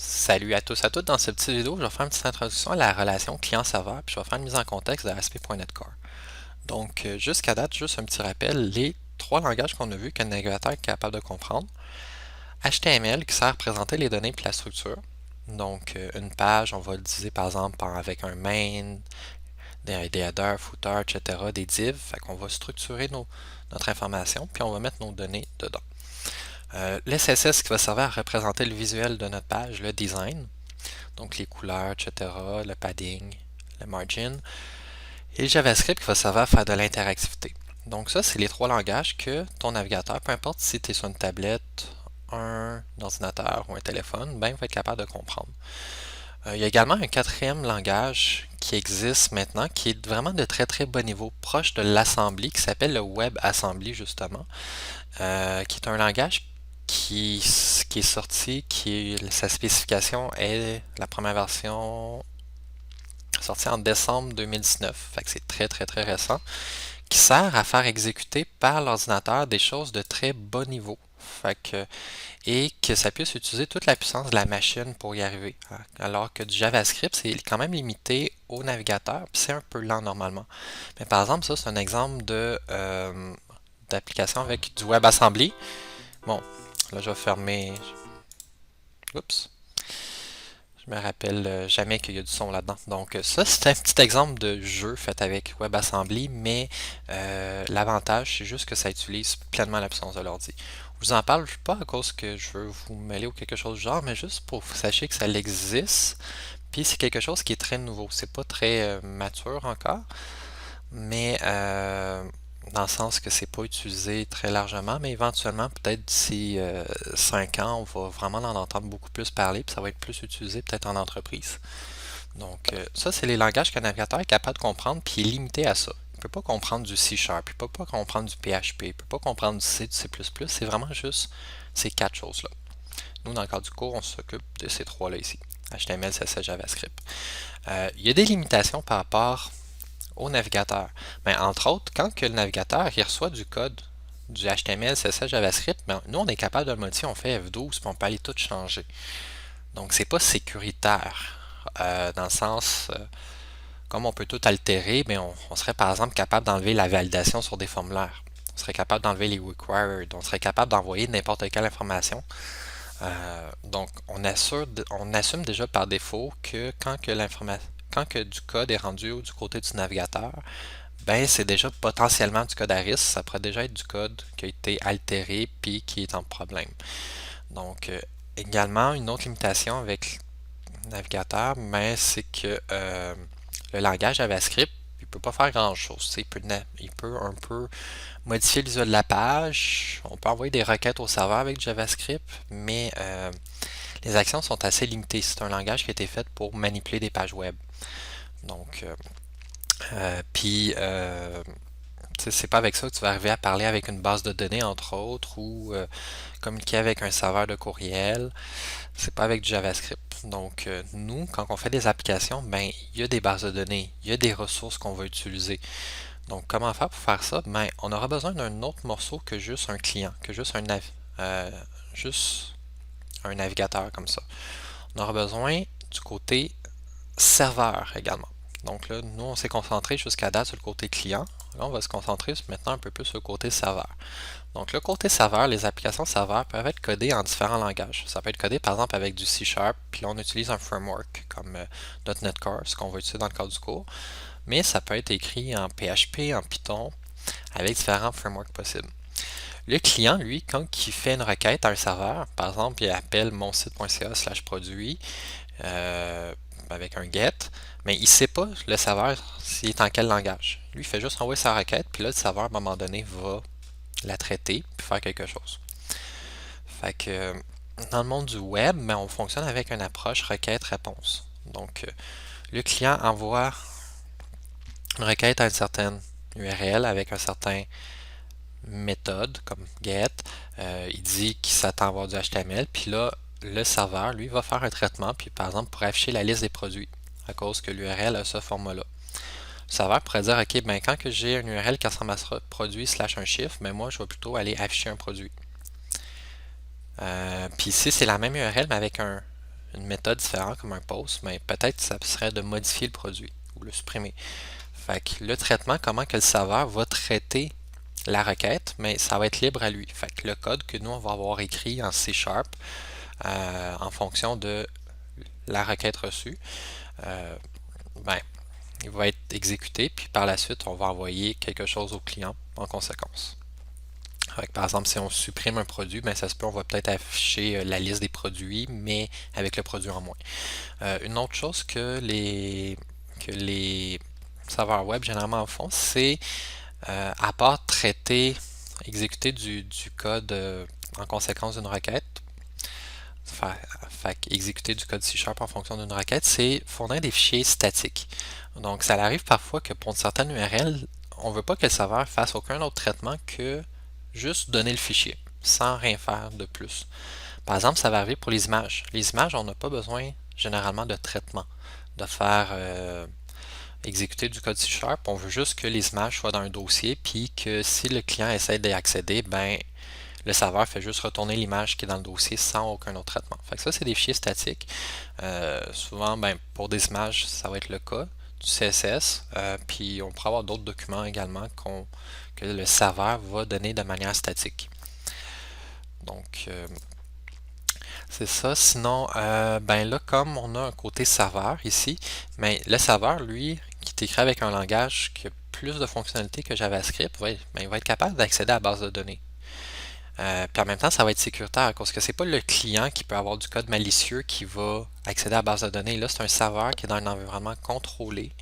Salut à tous et à toutes. Dans cette petite vidéo, je vais faire une petite introduction à la relation client-serveur, puis je vais faire une mise en contexte de ASP.NET Core. Donc, jusqu'à date, juste un petit rappel, les trois langages qu'on a vus qu'un navigateur est capable de comprendre. HTML qui sert à présenter les données puis la structure. Donc, une page, on va le diviser par exemple avec un main, des headers, footers, etc., des divs. Fait qu'on va structurer notre information, puis on va mettre nos données dedans. L'SSS qui va servir à représenter le visuel de notre page, le design. Donc les couleurs, etc., le padding, le margin, et le JavaScript qui va servir à faire de l'interactivité. Donc ça, c'est les trois langages que ton navigateur, peu importe si tu es sur une tablette, un ordinateur ou un téléphone, ben, il va être capable de comprendre. Il y a également un quatrième langage qui existe maintenant, qui est vraiment de très très bas niveau, proche de l'assembly, qui s'appelle le WebAssembly justement, qui est un langage qui est sorti, sa spécification est la première version sortie en décembre 2019, fait que c'est très très très récent, qui sert à faire exécuter par l'ordinateur des choses de très bas niveau. Fait que, et que ça puisse utiliser toute la puissance de la machine pour y arriver. Alors que du JavaScript, c'est quand même limité au navigateur, puis c'est un peu lent normalement. Mais par exemple, ça, c'est un exemple d'application avec du WebAssembly. Bon, là, je vais fermer. Oups. Je me rappelle jamais qu'il y a du son là-dedans. Donc ça, c'est un petit exemple de jeu fait avec WebAssembly, mais l'avantage, c'est juste que ça utilise pleinement la puissance de l'ordi. Je vous en parle pas à cause que je veux vous mêler ou quelque chose du genre, mais juste pour que vous sachiez que ça existe. Puis c'est quelque chose qui est très nouveau. C'est pas très mature encore, mais dans le sens que c'est pas utilisé très largement, mais éventuellement, peut-être d'ici 5 ans, on va vraiment en entendre beaucoup plus parler, puis ça va être plus utilisé peut-être en entreprise. Donc, ça, c'est les langages qu'un navigateur est capable de comprendre, puis il est limité à ça. Il ne peut pas comprendre du C Sharp, il ne peut pas comprendre du PHP, il ne peut pas comprendre du C, du C++, c'est vraiment juste ces quatre choses-là. Nous, dans le cadre du cours, on s'occupe de ces trois-là ici. HTML, CSS, JavaScript. Il y a des limitations par rapport au navigateur. Mais entre autres, quand que le navigateur il reçoit du code, du HTML, CSS, JavaScript, ben, nous, on est capable de le modifier, on fait F12, puis on peut aller tout changer. Donc, c'est pas sécuritaire. Dans le sens, comme on peut tout altérer, mais on serait par exemple capable d'enlever la validation sur des formulaires. On serait capable d'enlever les required. On serait capable d'envoyer n'importe quelle information. Donc, on assume déjà par défaut que quand que du code est rendu du côté du navigateur, ben c'est déjà potentiellement du code à risque. Ça pourrait déjà être du code qui a été altéré puis qui est en problème. Donc, également, une autre limitation avec le navigateur, mais c'est que le langage JavaScript, il peut pas faire grand-chose. Il peut un peu modifier l'usage de la page. On peut envoyer des requêtes au serveur avec JavaScript, mais les actions sont assez limitées. C'est un langage qui a été fait pour manipuler des pages web. Donc, puis, c'est pas avec ça que tu vas arriver à parler avec une base de données, entre autres, ou communiquer avec un serveur de courriel. C'est pas avec du JavaScript. Donc, nous, quand on fait des applications, ben, il y a des bases de données, il y a des ressources qu'on va utiliser. Donc, comment faire pour faire ça? Ben, on aura besoin d'un autre morceau que juste un client, que euh, juste un navigateur comme ça. On aura besoin du côté serveur également. Donc là, nous, on s'est concentré jusqu'à date sur le côté client. Là, on va se concentrer maintenant un peu plus sur le côté serveur. Donc le côté serveur, les applications serveurs peuvent être codées en différents langages. Ça peut être codé par exemple avec du C Sharp, puis là on utilise un framework comme .NET Core, ce qu'on va utiliser dans le cadre du cours. Mais ça peut être écrit en PHP, en Python, avec différents frameworks possibles. Le client, lui, quand il fait une requête à un serveur, par exemple, il appelle monsite.ca/produit avec un get, mais il ne sait pas le serveur s'il est en quel langage. Lui, il fait juste envoyer sa requête, puis là, le serveur, à un moment donné, va la traiter, puis faire quelque chose. Fait que dans le monde du web, ben, on fonctionne avec une approche requête-réponse. Donc, le client envoie une requête à une certaine URL avec un certain méthode comme get. Il dit qu'il s'attend à avoir du HTML, puis là, le serveur, lui, va faire un traitement, puis par exemple, pour afficher la liste des produits, à cause que l'URL a ce format-là. Le serveur pourrait dire, OK, ben quand que j'ai une URL qui ressemble à ce produit slash un chiffre, ben moi, je vais plutôt aller afficher un produit. Puis ici, c'est la même URL, mais avec une méthode différente comme un post, mais peut-être ça serait de modifier le produit ou le supprimer. Fait que le traitement, comment que le serveur va traiter la requête, mais ça va être libre à lui. Fait que le code que nous, on va avoir écrit en C#, en fonction de la requête reçue, euh, ben, il va être exécuté, puis par la suite, on va envoyer quelque chose au client en conséquence. Par exemple, si on supprime un produit, ben, ça se peut, on va peut-être afficher la liste des produits, mais avec le produit en moins. Une autre chose que les serveurs web généralement font, c'est à part traiter, exécuter du code en conséquence d'une requête, exécuter du code C# en fonction d'une requête, c'est fournir des fichiers statiques. Donc, ça arrive parfois que pour une certaine URL, on ne veut pas que le serveur fasse aucun autre traitement que juste donner le fichier, sans rien faire de plus. Par exemple, ça va arriver pour les images. Les images, on n'a pas besoin généralement de traitement, de faire exécuter du code C#. On veut juste que les images soient dans un dossier, puis que si le client essaie d'y accéder, ben le serveur fait juste retourner l'image qui est dans le dossier sans aucun autre traitement. Fait que ça, c'est des fichiers statiques. Souvent, ben, pour des images, ça va être le cas, du CSS, puis on pourrait avoir d'autres documents également que le serveur va donner de manière statique. Donc, c'est ça. Sinon, ben là, comme on a un côté serveur ici, mais le serveur, lui, qui est écrit avec un langage qui a plus de fonctionnalités que JavaScript, ben, il va être capable d'accéder à la base de données. Puis en même temps, ça va être sécuritaire parce que c'est pas le client qui peut avoir du code malicieux qui va accéder à la base de données. Là, c'est un serveur qui est dans un environnement contrôlé,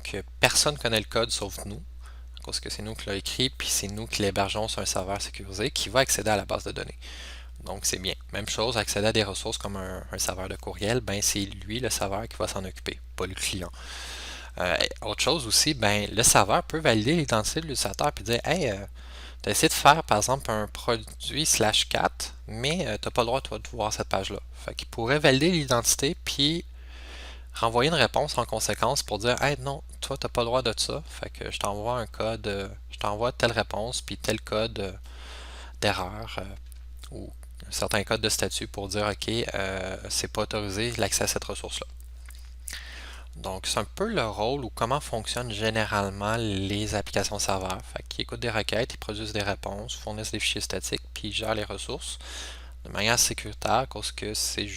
que personne connaît le code sauf nous, parce que c'est nous qui l'avons écrit, puis c'est nous qui l'hébergeons sur un serveur sécurisé qui va accéder à la base de données. Donc c'est bien. Même chose, accéder à des ressources comme un serveur de courriel, ben c'est lui le serveur qui va s'en occuper, pas le client. Autre chose aussi, ben le serveur peut valider l'identité de l'utilisateur et dire hey, tu as essayé de faire par exemple un produit /4, mais tu n'as pas le droit toi, de voir cette page-là. Fait qu'il pourrait valider l'identité puis renvoyer une réponse en conséquence pour dire hey non, toi tu n'as pas le droit de ça. Fait que je t'envoie un code, je t'envoie telle réponse puis tel code d'erreur ou un certain code de statut pour dire ok, c'est pas autorisé l'accès à cette ressource-là. Donc, c'est un peu le rôle ou comment fonctionnent généralement les applications serveurs. Fait qu'ils écoutent des requêtes, ils produisent des réponses, fournissent des fichiers statiques, puis ils gèrent les ressources de manière sécuritaire à cause que c'est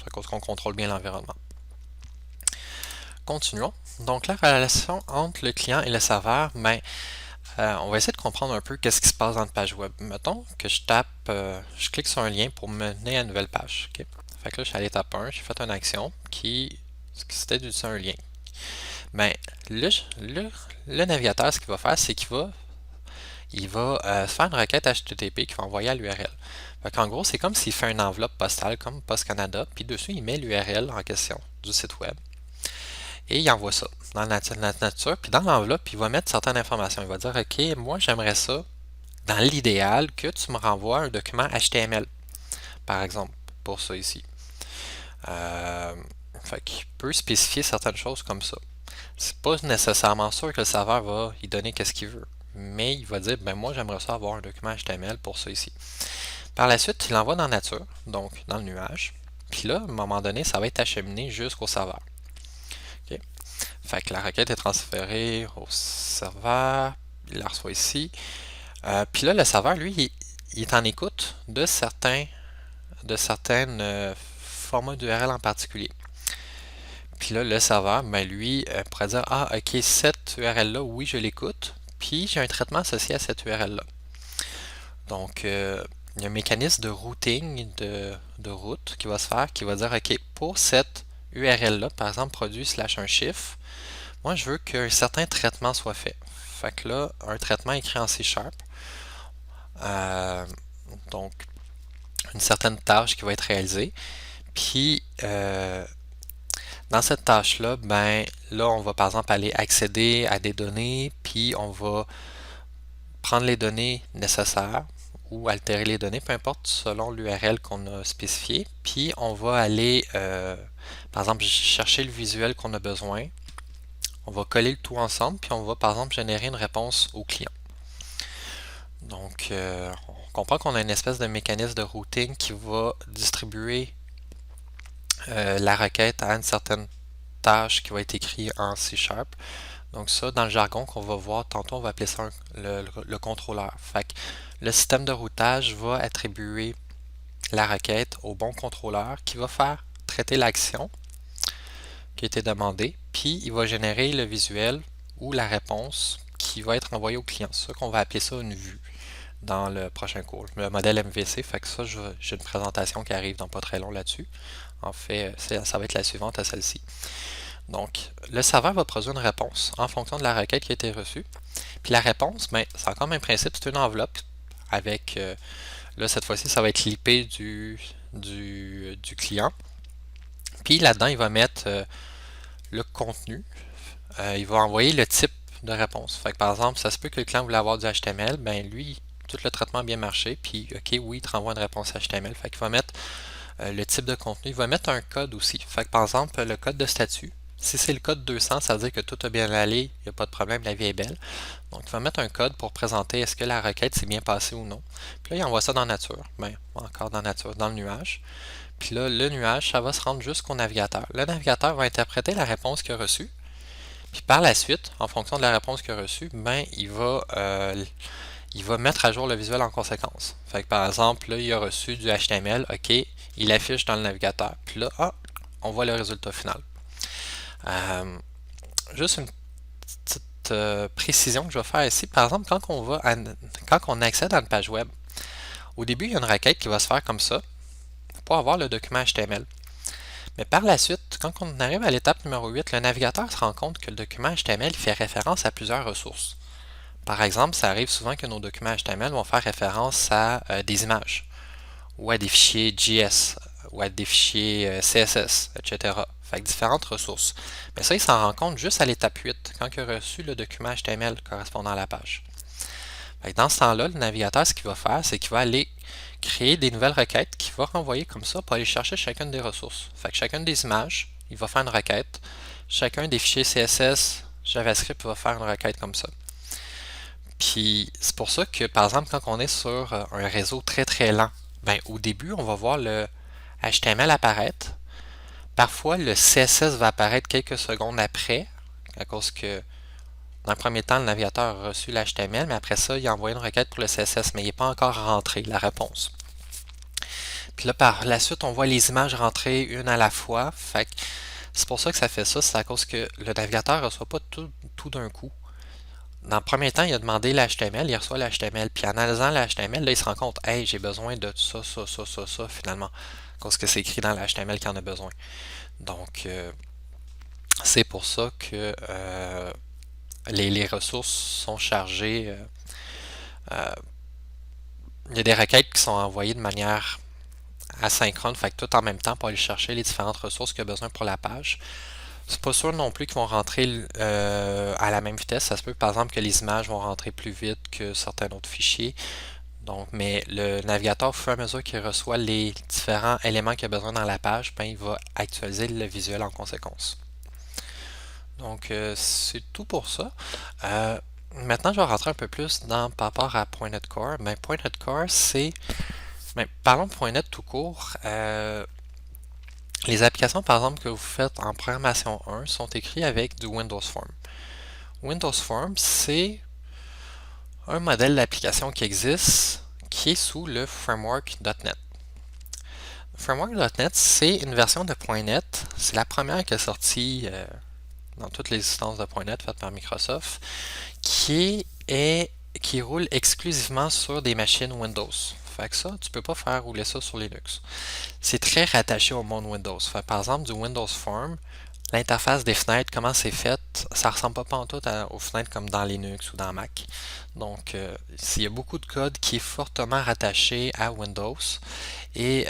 à cause qu'on contrôle bien l'environnement. Continuons. Donc, la relation entre le client et le serveur, ben, on va essayer de comprendre un peu qu'est-ce qui se passe dans une page web. Mettons que je clique sur un lien pour mener à une nouvelle page. Okay? Fait que là, je suis à l'étape 1, j'ai fait une action qui c'était d'utiliser un lien. Ben, le navigateur, ce qu'il va faire, c'est qu'il va faire une requête HTTP qu'il va envoyer à l'URL. En gros, c'est comme s'il fait une enveloppe postale comme Post Canada, puis dessus, il met l'URL en question du site web. Et il envoie ça dans la nature, puis dans l'enveloppe, il va mettre certaines informations. Il va dire, OK, moi, j'aimerais ça, dans l'idéal, que tu me renvoies un document HTML, par exemple, pour ça ici. Fait qu'il peut spécifier certaines choses comme ça. C'est pas nécessairement sûr que le serveur va y donner qu'est-ce qu'il veut, mais il va dire ben moi j'aimerais ça avoir un document HTML pour ça ici. Par la suite, il l'envoie dans la nature, donc dans le nuage. Puis là, à un moment donné, ça va être acheminé jusqu'au serveur. Okay. Fait que la requête est transférée au serveur, il la reçoit ici. Puis là, le serveur, lui, il est en écoute de certaines formats d'URL en particulier. Puis là, le serveur, ben lui, pourrait dire ah, ok, cette URL-là, oui, je l'écoute, puis j'ai un traitement associé à cette URL-là. Donc, il y a un mécanisme de routing, de route qui va se faire, qui va dire ok, pour cette URL-là, par exemple, produit / un chiffre, moi, je veux qu'un certain traitement soit fait. Fait que là, un traitement écrit en C#, donc une certaine tâche qui va être réalisée, puis dans cette tâche-là, ben là, on va par exemple aller accéder à des données, puis on va prendre les données nécessaires ou altérer les données, peu importe, selon l'URL qu'on a spécifié. Puis on va aller, par exemple, chercher le visuel qu'on a besoin. On va coller le tout ensemble, puis on va par exemple générer une réponse au client. Donc, on comprend qu'on a une espèce de mécanisme de routing qui va distribuer la requête à une certaine tâche qui va être écrite en C#. Donc ça, dans le jargon qu'on va voir tantôt, on va appeler ça le contrôleur. Fait que le système de routage va attribuer la requête au bon contrôleur qui va faire traiter l'action qui a été demandée, puis il va générer le visuel ou la réponse qui va être envoyée au client. C'est ça qu'on va appeler ça une vue dans le prochain cours. Le modèle MVC, fait que ça, j'ai une présentation qui arrive dans pas très long là-dessus. En fait, ça va être la suivante à celle-ci. Donc, le serveur va produire une réponse en fonction de la requête qui a été reçue. Puis la réponse, ben, c'est encore le même principe, c'est une enveloppe avec, là cette fois-ci, ça va être l'IP du client. Puis là-dedans, il va mettre le contenu. Il va envoyer le type de réponse. Fait que par exemple, ça se peut que le client voulait avoir du HTML, ben lui, tout le traitement a bien marché, puis OK, oui, il te renvoie une réponse HTML. Fait qu'il va mettre le type de contenu. Il va mettre un code aussi. Fait que par exemple, le code de statut. Si c'est le code 200, ça veut dire que tout a bien allé, il n'y a pas de problème, la vie est belle. Donc, il va mettre un code pour présenter est-ce que la requête s'est bien passée ou non. Puis là, il envoie ça dans nature. Ben, encore dans nature, dans le nuage. Puis là, le nuage, ça va se rendre jusqu'au navigateur. Le navigateur va interpréter la réponse qu'il a reçue. Puis par la suite, en fonction de la réponse qu'il a reçue, ben, il va mettre à jour le visuel en conséquence. Fait que par exemple, là, il a reçu du HTML, OK, il affiche dans le navigateur. Puis là, on voit le résultat final. Juste une petite précision que je vais faire ici. Par exemple, quand on accède à une page web, au début, il y a une requête qui va se faire comme ça pour avoir le document HTML. Mais par la suite, quand on arrive à l'étape numéro 8, le navigateur se rend compte que le document HTML fait référence à plusieurs ressources. Par exemple, ça arrive souvent que nos documents HTML vont faire référence à des images, ou à des fichiers JS, ou à des fichiers CSS, etc. Fait que différentes ressources. Mais ça, il s'en rend compte juste à l'étape 8, quand il a reçu le document HTML correspondant à la page. Fait que dans ce temps-là, le navigateur, ce qu'il va faire, c'est qu'il va aller créer des nouvelles requêtes qu'il va renvoyer comme ça pour aller chercher chacune des ressources. Fait que chacune des images, il va faire une requête. Chacun des fichiers CSS, JavaScript va faire une requête comme ça. Puis c'est pour ça que, par exemple, quand on est sur un réseau très très lent, ben, au début, on va voir le HTML apparaître. Parfois, le CSS va apparaître quelques secondes après, à cause que dans le premier temps, le navigateur a reçu l'HTML, mais après ça, il a envoyé une requête pour le CSS, mais il n'est pas encore rentré, la réponse. Puis là, par la suite, on voit les images rentrer une à la fois. Fait que c'est pour ça que ça fait ça, c'est à cause que le navigateur ne reçoit pas tout d'un coup. Dans le premier temps, il a demandé l'HTML, il reçoit l'HTML, puis en analysant l'HTML, là, il se rend compte, hey, j'ai besoin de ça, finalement, parce que c'est écrit dans l'HTML qu'il en a besoin. Donc, c'est pour ça que les ressources sont chargées. Il y a des requêtes qui sont envoyées de manière asynchrone, fait que tout en même temps pour aller chercher les différentes ressources qu'il y a besoin pour la page. C'est pas sûr non plus qu'ils vont rentrer à la même vitesse. Ça se peut par exemple que les images vont rentrer plus vite que certains autres fichiers. Donc, mais le navigateur, au fur et à mesure qu'il reçoit les différents éléments qu'il a besoin dans la page, ben, il va actualiser le visuel en conséquence. Donc, c'est tout pour ça. Maintenant, je vais rentrer un peu plus par rapport à .NET Core. Ben, .NET Core, c'est... Ben, parlons de .NET tout court. Les applications, par exemple, que vous faites en programmation 1 sont écrites avec du Windows Form. Windows Form, c'est un modèle d'application qui existe, qui est sous le framework.NET. Framework.NET, c'est une version de .NET. C'est la première qui est sortie dans toutes les instances de .NET faites par Microsoft, qui roule exclusivement sur des machines Windows. Fait que ça, tu peux pas faire rouler ça sur Linux. C'est très rattaché au monde Windows. Fait, par exemple, du Windows Form, l'interface des fenêtres, comment c'est fait, ça ressemble pas en tout aux fenêtres comme dans Linux ou dans Mac. Donc, il y a beaucoup de code qui est fortement rattaché à Windows. Et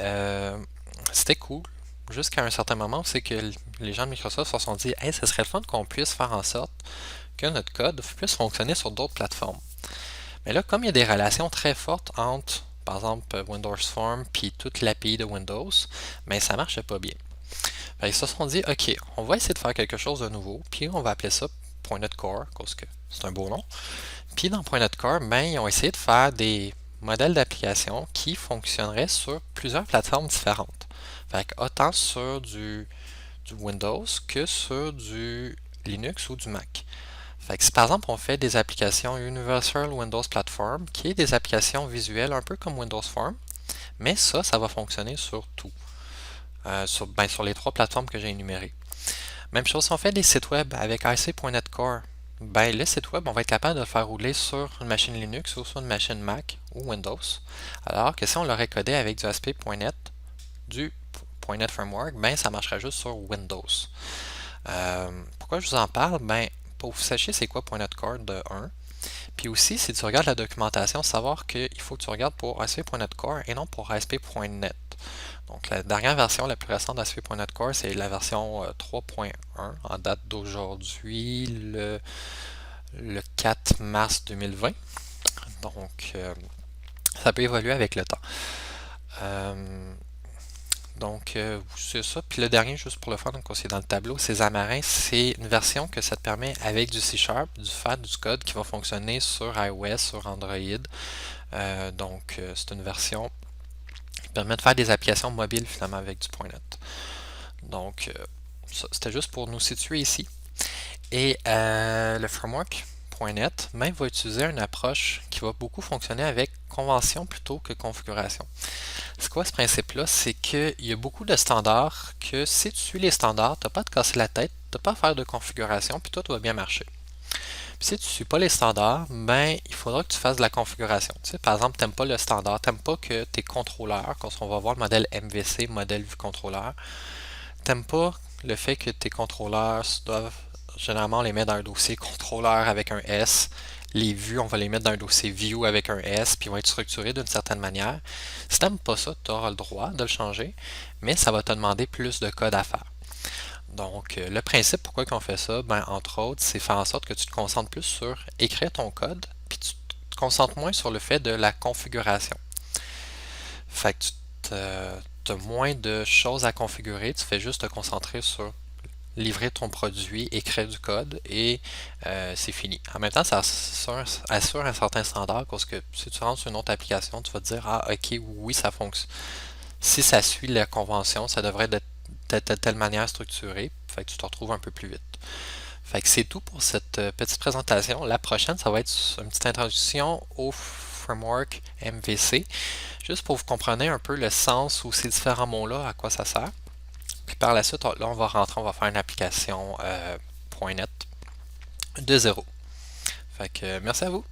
c'était cool. Jusqu'à un certain moment, c'est que les gens de Microsoft se sont dit, hey, ce serait le fun qu'on puisse faire en sorte que notre code puisse fonctionner sur d'autres plateformes. Mais là, comme il y a des relations très fortes entre, par exemple, Windows Form puis toute l'API de Windows, mais ça ne marchait pas bien. Ils se sont dit, OK, on va essayer de faire quelque chose de nouveau, puis on va appeler ça .NET Core, parce que c'est un beau nom. Puis dans .NET Core, ben, ils ont essayé de faire des modèles d'application qui fonctionneraient sur plusieurs plateformes différentes. Fait que autant sur du Windows que sur du Linux ou du Mac. Fait que si par exemple on fait des applications Universal Windows Platform, qui est des applications visuelles un peu comme Windows Form, mais ça va fonctionner sur tout, sur les trois plateformes que j'ai énumérées. Même chose si on fait des sites web avec ASP.NET Core, ben le site web, on va être capable de le faire rouler sur une machine Linux ou sur une machine Mac ou Windows, alors que si on l'aurait codé avec du ASP.NET, du .NET Framework, ben ça marcherait juste sur Windows. Pourquoi je vous en parle? Ben, pour que vous sachiez c'est quoi .NET Core de 1. Puis aussi, si tu regardes la documentation, savoir qu'il faut que tu regardes pour ASP.NET Core et non pour ASP.NET. Donc la dernière version, la plus récente d'ASP.NET Core, c'est la version 3.1 en date d'aujourd'hui, le 4 mars 2020. Donc ça peut évoluer avec le temps. C'est ça. Puis le dernier, juste pour le fun, donc c'est dans le tableau, c'est Xamarin. C'est une version que ça te permet avec du C#, du FAT, du code qui va fonctionner sur iOS, sur Android. C'est une version qui permet de faire des applications mobiles finalement avec du .NET. Donc, c'était juste pour nous situer ici. Et le framework .NET même va utiliser une approche qui va beaucoup fonctionner avec convention plutôt que configuration. C'est quoi ce principe-là? C'est qu'il y a beaucoup de standards que si tu suis les standards, tu n'as pas à te casser la tête, tu n'as pas à faire de configuration, puis tout va bien marcher. Puis si tu ne suis pas les standards, ben il faudra que tu fasses de la configuration. Tu sais, par exemple, tu n'aimes pas le standard, tu n'aimes pas que tes contrôleurs, quand on va voir le modèle MVC, modèle vue contrôleur, tu n'aimes pas le fait que tes contrôleurs doivent généralement les mettre dans un dossier contrôleur avec un S. Les vues, on va les mettre dans un dossier view avec un S, puis ils vont être structurés d'une certaine manière. Si tu n'aimes pas ça, tu auras le droit de le changer, mais ça va te demander plus de code à faire. Donc, le principe, pourquoi on fait ça, ben, entre autres, c'est faire en sorte que tu te concentres plus sur écrire ton code, puis tu te concentres moins sur le fait de la configuration. Fait que tu as moins de choses à configurer, tu fais juste te concentrer sur livrer ton produit, écrire du code et c'est fini. En même temps, ça assure un certain standard parce que si tu rentres sur une autre application, tu vas te dire ah ok oui ça fonctionne. Si ça suit la convention, ça devrait être de telle manière structurée, fait que tu te retrouves un peu plus vite. Fait que c'est tout pour cette petite présentation. La prochaine, ça va être une petite introduction au framework MVC, juste pour que vous compreniez un peu le sens ou ces différents mots-là, à quoi ça sert. Puis par la suite, là, on va rentrer, on va faire une application .NET de zéro. Fait que merci à vous.